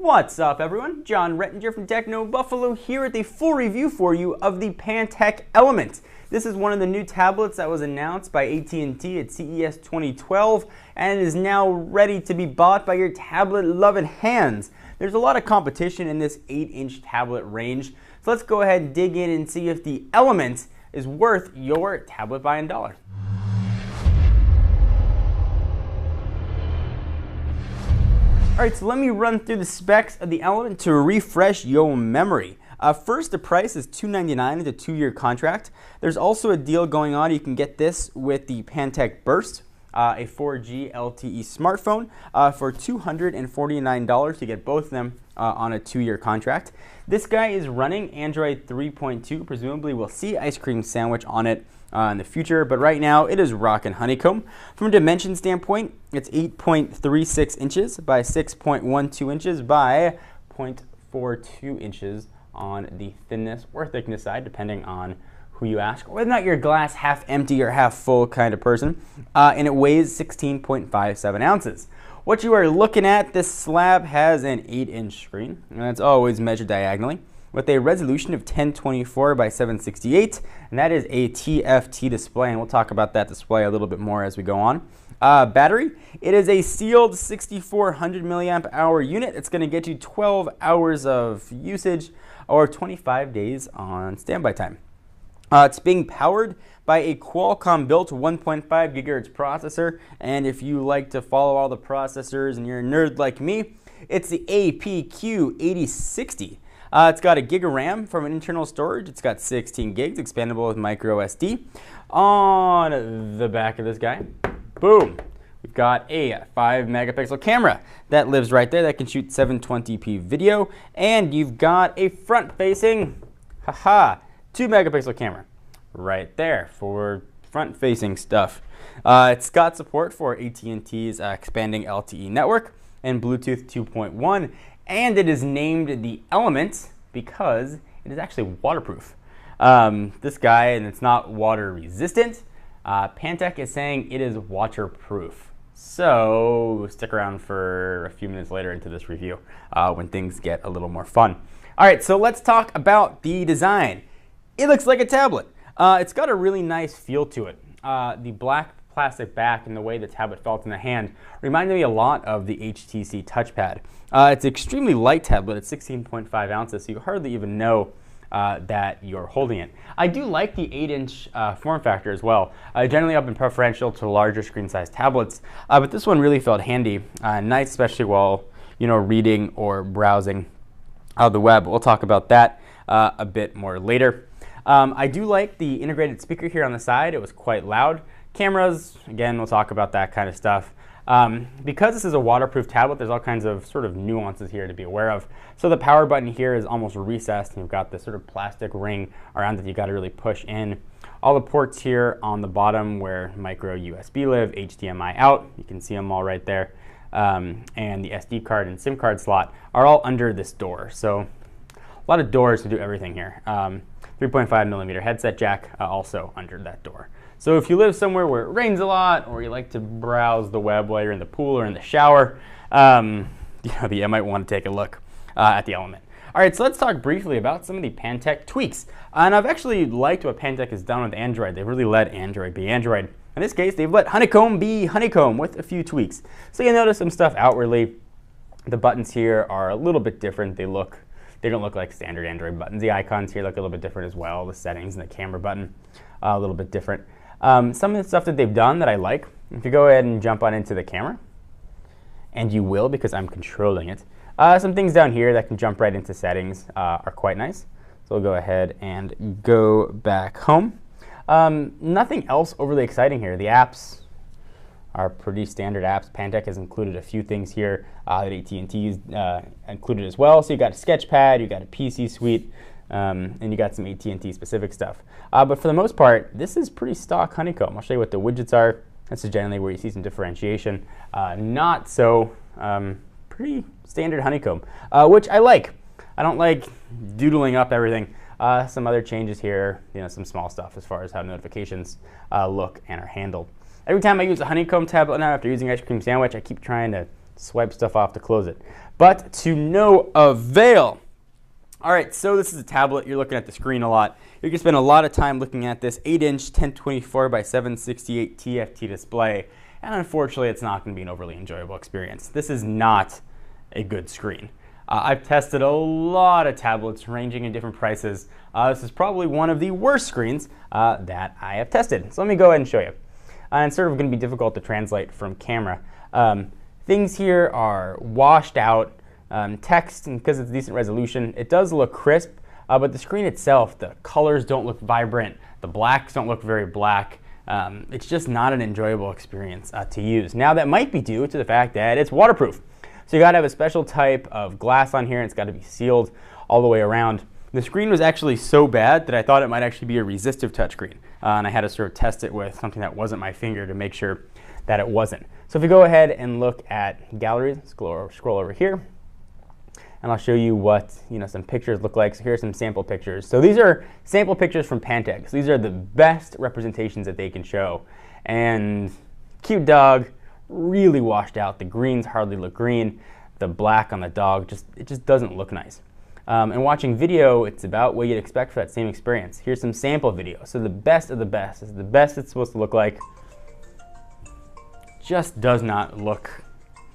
What's up, everyone? John Rettinger from Techno Buffalo here with a full review for you of the Pantech Element. This is one of the new tablets that was announced by AT&T at CES 2012 and is now ready to be bought by your tablet-loving hands. There's a lot of competition in this 8-inch tablet range, so let's go ahead and dig in and see if the Element is worth your tablet buying dollar. Alright, so let me run through the specs of the Element to refresh your memory. First, the price is $299 with a 2-year contract. There's also a deal going on. You can get this with the Pantech Burst, a 4G LTE smartphone for $249. You get both of them on a 2-year contract. This guy is running Android 3.2. Presumably we'll see Ice Cream Sandwich on it in the future, but right now it is rockin' Honeycomb. From a dimension standpoint, it's 8.36 inches by 6.12 inches by 0.42 inches on the thinness or thickness side, depending on who you ask, whether or not you're a glass half empty or half full kind of person. And it weighs 16.57 ounces. What you are looking at, this slab has an 8-inch screen, and it's always measured diagonally, with a resolution of 1024 by 768, and that is a TFT display, and we'll talk about that display a little bit more as we go on. Battery, it is a sealed 6400 milliamp hour unit. It's going to get you 12 hours of usage or 25 days on standby time. It's being powered by a Qualcomm-built 1.5 gigahertz processor, and if you like to follow all the processors and you're a nerd like me, it's the APQ8060. It's got a gig of RAM from an internal storage. It's got 16 gigs, expandable with micro SD. On the back of this guy, boom, we've got a 5 megapixel camera that lives right there that can shoot 720p video, and you've got a front-facing, 2 megapixel camera right there for front-facing stuff. It's got support for AT&T's expanding LTE network and Bluetooth 2.1. And it is named the Element because it is actually waterproof. This guy, and it's not water resistant. Pantech is saying it is waterproof. So stick around for a few minutes later into this review when things get a little more fun. All right, so let's talk about the design. It looks like a tablet. It's got a really nice feel to it. The black plastic back and the way the tablet felt in the hand reminded me a lot of the HTC touchpad. It's an extremely light tablet. It's 16.5 ounces, so you hardly even know that you're holding it. I do like the 8-inch form factor as well. Generally, I've been preferential to larger screen size tablets, but this one really felt handy, nice, especially while reading or browsing the web. We'll talk about that a bit more later. I do like the integrated speaker here on the side. It was quite loud. Cameras, again, we'll talk about that kind of stuff. Because this is a waterproof tablet, there's all kinds of sort of nuances here to be aware of. So the power button here is almost recessed, and you've got this sort of plastic ring around that you got to really push in. All the ports here on the bottom where micro USB live, HDMI out, you can see them all right there, and the SD card and SIM card slot are all under this door. So a lot of doors to do everything here. 3.5 millimeter headset jack also under that door. So if you live somewhere where it rains a lot, or you like to browse the web while you're in the pool or in the shower, you might want to take a look at the Element. All right, so let's talk briefly about some of the Pantech tweaks. And I've actually liked what Pantech has done with Android. They've really let Android be Android. In this case, they've let Honeycomb be Honeycomb with a few tweaks. So you notice some stuff outwardly. The buttons here are a little bit different. They don't look like standard Android buttons. The icons here look a little bit different as well. The settings and the camera button a little bit different. Some of the stuff that they've done that I like, if you go ahead and jump on into the camera, and you will because I'm controlling it, some things down here that can jump right into settings are quite nice. So we'll go ahead and go back home. Nothing else overly exciting here. The apps are pretty standard apps. Pantech has included a few things here that AT&T's included as well. So you got a Sketchpad, you got a PC suite, and you got some AT&T specific stuff. But for the most part, this is pretty stock Honeycomb. I'll show you what the widgets are. This is generally where you see some differentiation. Not so pretty standard Honeycomb, which I like. I don't like doodling up everything. Some other changes here, some small stuff as far as how notifications look and are handled. Every time I use a Honeycomb tablet now after using Ice Cream Sandwich, I keep trying to swipe stuff off to close it. but to no avail. All right, so this is a tablet. You're looking at the screen a lot. You're gonna spend a lot of time looking at this 8-inch 1024 by 768 TFT display, and unfortunately, it's not gonna be an overly enjoyable experience. This is not a good screen. I've tested a lot of tablets ranging in different prices. This is probably one of the worst screens that I have tested. So let me go ahead and show you. And it's sort of gonna be difficult to translate from camera. Things here are washed out. Text, and because it's decent resolution, it does look crisp, but the screen itself, the colors don't look vibrant, the blacks don't look very black. It's just not an enjoyable experience to use. Now that might be due to the fact that it's waterproof. So you gotta have a special type of glass on here, and it's gotta be sealed all the way around. The screen was actually so bad that I thought it might actually be a resistive touchscreen, and I had to sort of test it with something that wasn't my finger to make sure that it wasn't. So if you go ahead and look at galleries, scroll over here, and I'll show you what some pictures look like. So here's some sample pictures. So these are sample pictures from Pantech. So these are the best representations that they can show. And cute dog, really washed out. The greens hardly look green. The black on the dog, it just doesn't look nice. And watching video, it's about what you'd expect for that same experience. Here's some sample video. So the best of the best. This is the best it's supposed to look like. Just does not look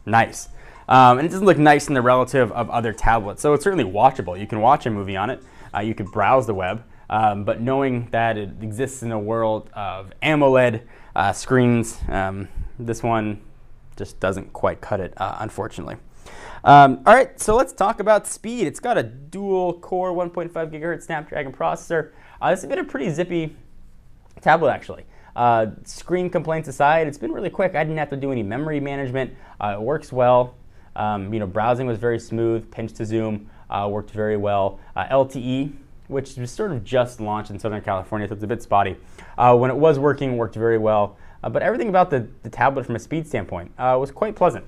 nice. And it doesn't look nice in the relative of other tablets. So it's certainly watchable. You can watch a movie on it. You could browse the web. But knowing that it exists in a world of AMOLED screens, this one just doesn't quite cut it, unfortunately. All right, so let's talk about speed. It's got a dual-core 1.5 gigahertz Snapdragon processor. This has been a pretty zippy tablet, actually. Screen complaints aside, it's been really quick. I didn't have to do any memory management. It works well. Browsing was very smooth. Pinch to zoom worked very well. LTE, which was sort of just launched in Southern California, so it's a bit spotty. When it was working, worked very well. But everything about the tablet from a speed standpoint was quite pleasant.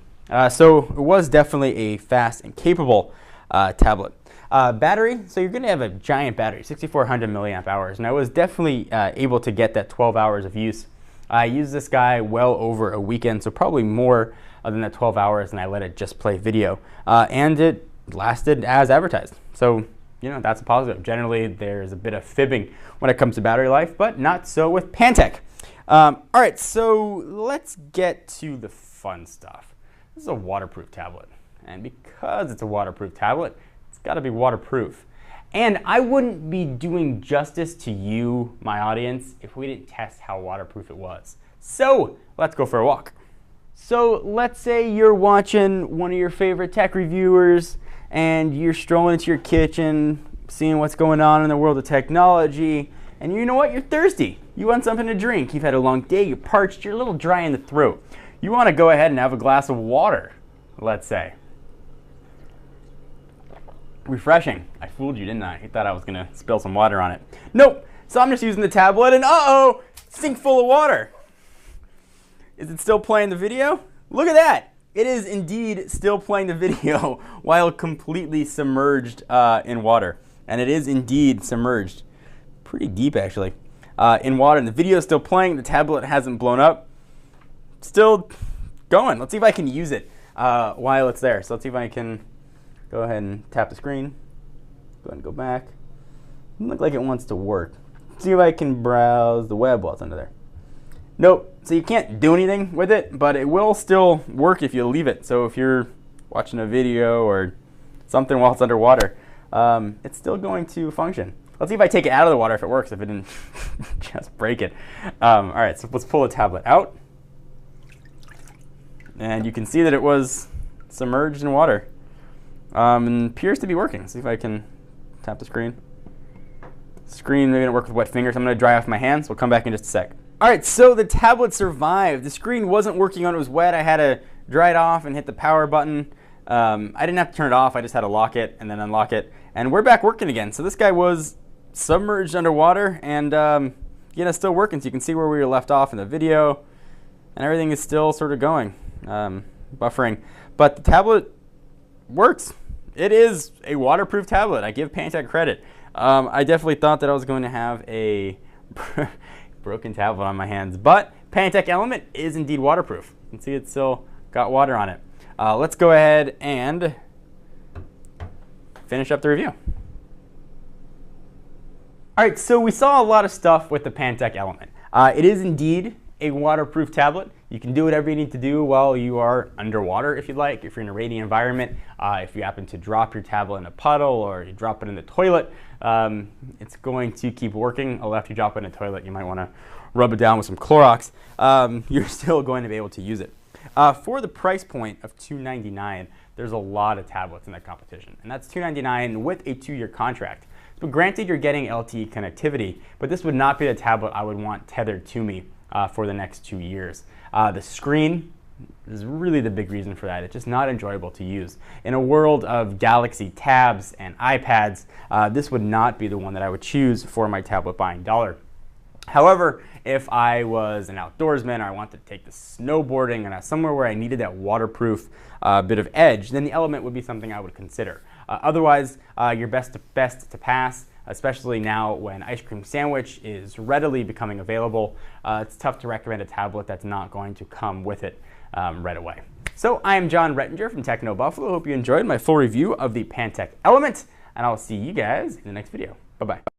So it was definitely a fast and capable tablet. Battery, so you're going to have a giant battery, 6,400 milliamp hours, and I was definitely able to get that 12 hours of use. I used this guy well over a weekend, so probably more than that 12 hours, and I let it just play video. And it lasted as advertised. So, that's a positive. Generally, there's a bit of fibbing when it comes to battery life, but not so with Pantech. All right, so let's get to the fun stuff. This is a waterproof tablet, and because it's a waterproof tablet, it's got to be waterproof. And I wouldn't be doing justice to you, my audience, if we didn't test how waterproof it was. So let's go for a walk. So let's say you're watching one of your favorite tech reviewers and you're strolling into your kitchen, seeing what's going on in the world of technology, and you know what? You're thirsty. You want something to drink. You've had a long day, you're parched, you're a little dry in the throat. You want to go ahead and have a glass of water, let's say. Refreshing. I fooled you, didn't I? You thought I was going to spill some water on it. Nope. So I'm just using the tablet and uh-oh, sink full of water. Is it still playing the video? Look at that. It is indeed still playing the video while completely submerged in water. And it is indeed submerged. Pretty deep, actually, in water. And the video is still playing. The tablet hasn't blown up. Still going. Let's see if I can use it while it's there. So let's see if I can go ahead and tap the screen. Go ahead and go back. Doesn't look like it wants to work. Let's see if I can browse the web while it's under there. Nope. So you can't do anything with it, but it will still work if you leave it. So if you're watching a video or something while it's underwater, it's still going to function. Let's see if I take it out of the water if it works, if it didn't just break it. All right, so let's pull the tablet out. And you can see that it was submerged in water. And appears to be working. Let's see if I can tap the screen. Screen maybe didn't work with wet fingers. I'm going to dry off my hands. We'll come back in just a sec. All right, so the tablet survived. The screen wasn't working when it was wet. I had to dry it off and hit the power button. I didn't have to turn it off. I just had to lock it and then unlock it. And we're back working again. So this guy was submerged underwater and it's still working. So you can see where we were left off in the video. And everything is still sort of going, buffering. But the tablet works. It is a waterproof tablet. I give Pantech credit. I definitely thought that I was going to have a broken tablet on my hands, but Pantech Element is indeed waterproof. You can see it's still got water on it. Let's go ahead and finish up the review. All right, so we saw a lot of stuff with the Pantech Element. It is indeed a waterproof tablet. You can do whatever you need to do while you are underwater if you'd like, if you're in a rainy environment, if you happen to drop your tablet in a puddle or you drop it in the toilet, it's going to keep working. Or after you drop it in a toilet, you might want to rub it down with some Clorox. You're still going to be able to use it. For the price point of $299, there's a lot of tablets in that competition, and that's $299 with a 2-year contract. So granted, you're getting LTE connectivity, but this would not be the tablet I would want tethered to me for the next 2 years. The screen is really the big reason for that. It's just not enjoyable to use. In a world of Galaxy tabs and iPads, this would not be the one that I would choose for my tablet buying dollar. However, if I was an outdoorsman or I wanted to take the snowboarding and somewhere where I needed that waterproof bit of edge, then the Element would be something I would consider. Otherwise, your best to pass, especially now when Ice Cream Sandwich is readily becoming available. It's tough to recommend a tablet that's not going to come with it right away. So I am John Rettinger from Techno Buffalo. Hope you enjoyed my full review of the Pantech Element, and I'll see you guys in the next video. Bye-bye.